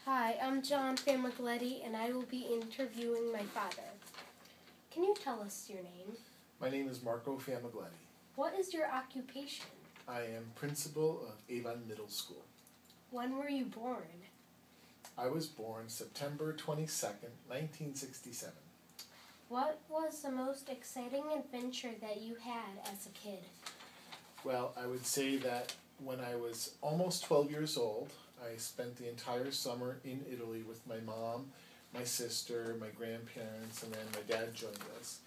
Hi, I'm John Famigletti, and I will be interviewing my father. Can you tell us your name? My name is Marco Famigletti. What is your occupation? I am principal of Avon Middle School. When were you born? I was born September 22nd, 1967. What was the most exciting adventure that you had as a kid? Well, I would say that when I was almost 12 years old, I spent the entire summer in Italy with my mom, my sister, my grandparents, and then my dad joined us.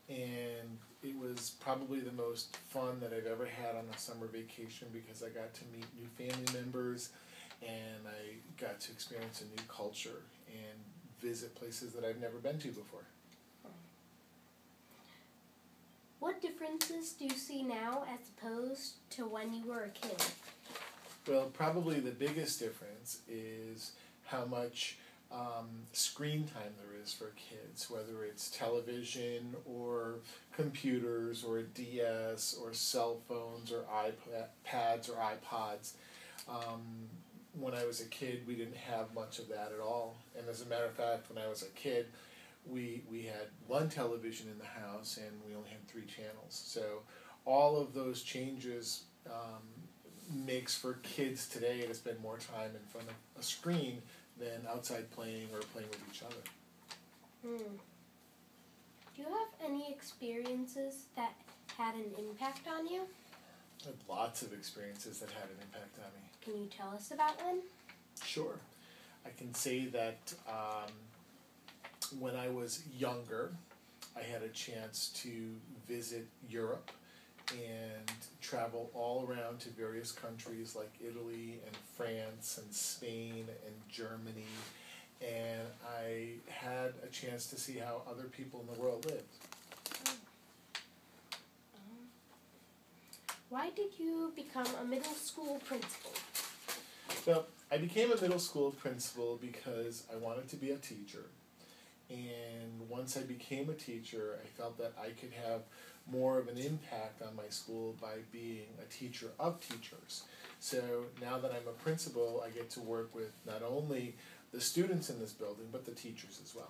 And it was probably the most fun that I've ever had on a summer vacation because I got to meet new family members and I got to experience a new culture and visit places that I've never been to before. What differences do you see now as opposed to when you were a kid? Well, probably the biggest difference is how much screen time there is for kids, whether it's television or computers or a DS or cell phones or iPads or iPods. When I was a kid, we didn't have much of that at all. And as a matter of fact, when I was a kid, we had one television in the house and we only had 3 channels. So all of those changes makes for kids today to spend more time in front of a screen than outside playing or playing with each other. Do you have any experiences that had an impact on you? I have lots of experiences that had an impact on me. Can you tell us about one? Sure. I can say that when I was younger, I had a chance to visit Europe and travel all around to various countries like Italy and France and Spain and Germany, and I had a chance to see how other people in the world lived. Why did you become a middle school principal? Well, I became a middle school principal because I wanted to be a teacher. And once I became a teacher, I felt that I could have more of an impact on my school by being a teacher of teachers. So now that I'm a principal, I get to work with not only the students in this building, but the teachers as well.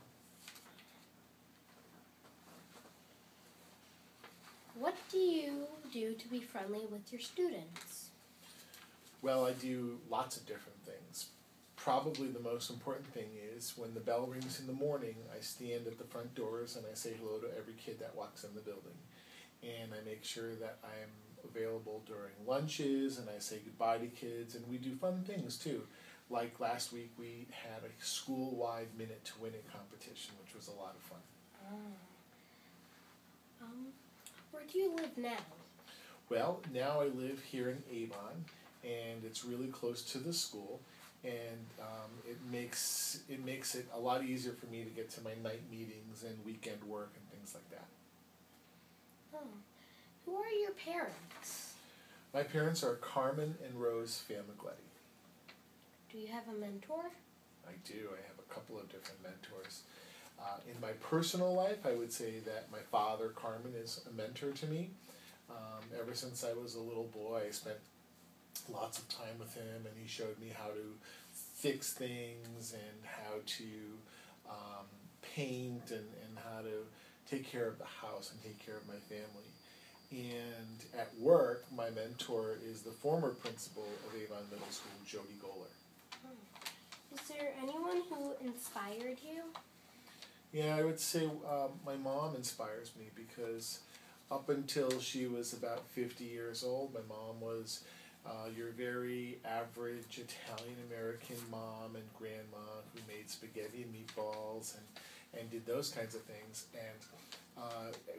What do you do to be friendly with your students? Well, I do lots of different things. Probably the most important thing is when the bell rings in the morning, I stand at the front doors and I say hello to every kid that walks in the building. And I make sure that I'm available during lunches and I say goodbye to kids, and we do fun things too. Like last week we had a school-wide Minute to Win It competition, which was a lot of fun. Where do you live now? Well, now I live here in Avon, and it's really close to the school, and it makes it a lot easier for me to get to my night meetings and weekend work and things like that. Who are your parents? My parents are Carmen and Rose Famigletti. Do you have a mentor? I do. I have a couple of different mentors. In my personal life, I would say that my father, Carmen, is a mentor to me. Ever since I was a little boy, I spent lots of time with him, and he showed me how to fix things and how to paint and how to take care of the house and take care of my family. And at work, my mentor is the former principal of Avon Middle School, Jody Goller. Is there anyone who inspired you? Yeah, I would say my mom inspires me because up until she was about 50 years old, my mom was your very average Italian-American mom and grandma who made spaghetti and meatballs and did those kinds of things. And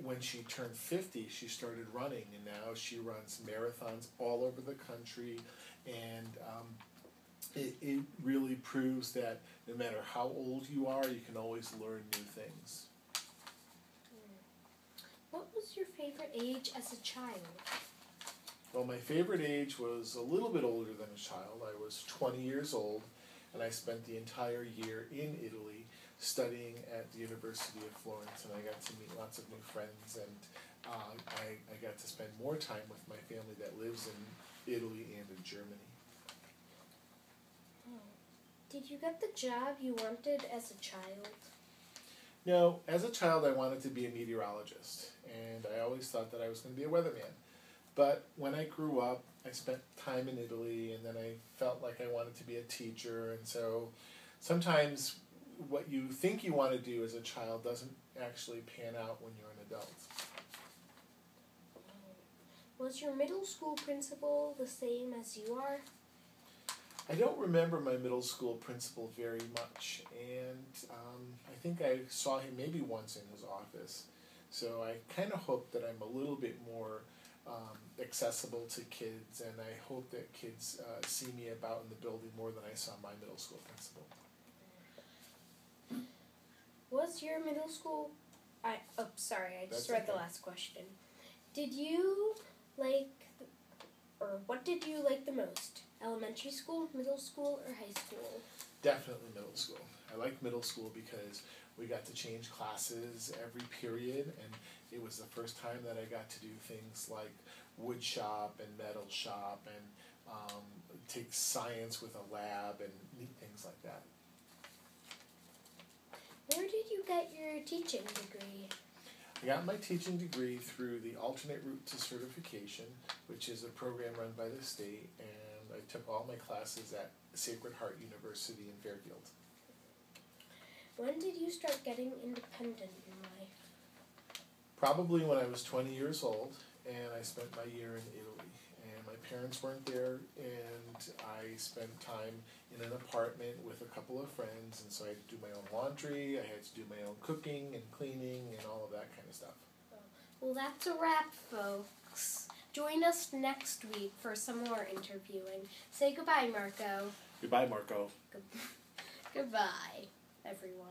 when she turned 50, she started running, and now she runs marathons all over the country, and it really proves that no matter how old you are, you can always learn new things. What was your favorite age as a child? Well, my favorite age was a little bit older than a child. I was 20 years old, and I spent the entire year in Italy studying at the University of Florence, and I got to meet lots of new friends, and I got to spend more time with my family that lives in Italy and in Germany. Did you get the job you wanted as a child? No, as a child I wanted to be a meteorologist, and I always thought that I was going to be a weatherman. But when I grew up, I spent time in Italy, and then I felt like I wanted to be a teacher, and so sometimes what you think you want to do as a child doesn't actually pan out when you're an adult. Was your middle school principal the same as you are? I don't remember my middle school principal very much, and I think I saw him maybe once in his office. So I kind of hope that I'm a little bit more accessible to kids, and I hope that kids see me about in the building more than I saw my middle school principal. Was your middle school... I just That's read the okay. last question. Did you what did you like the most? Elementary school, middle school, or high school? Definitely middle school. I liked middle school because we got to change classes every period, and it was the first time that I got to do things like wood shop and metal shop and take science with a lab and neat things like that. Where did you get your teaching degree? I got my teaching degree through the Alternate Route to Certification, which is a program run by the state, and I took all my classes at Sacred Heart University in Fairfield. When did you start getting independent in life? Probably when I was 20 years old, and I spent my year in Italy. And my parents weren't there, and I spent time in an apartment with a couple of friends, and so I had to do my own laundry, I had to do my own cooking and cleaning and all of that kind of stuff. Well, that's a wrap, folks. Join us next week for some more interviewing. Say goodbye, Marco. Goodbye, Marco. Goodbye, everyone.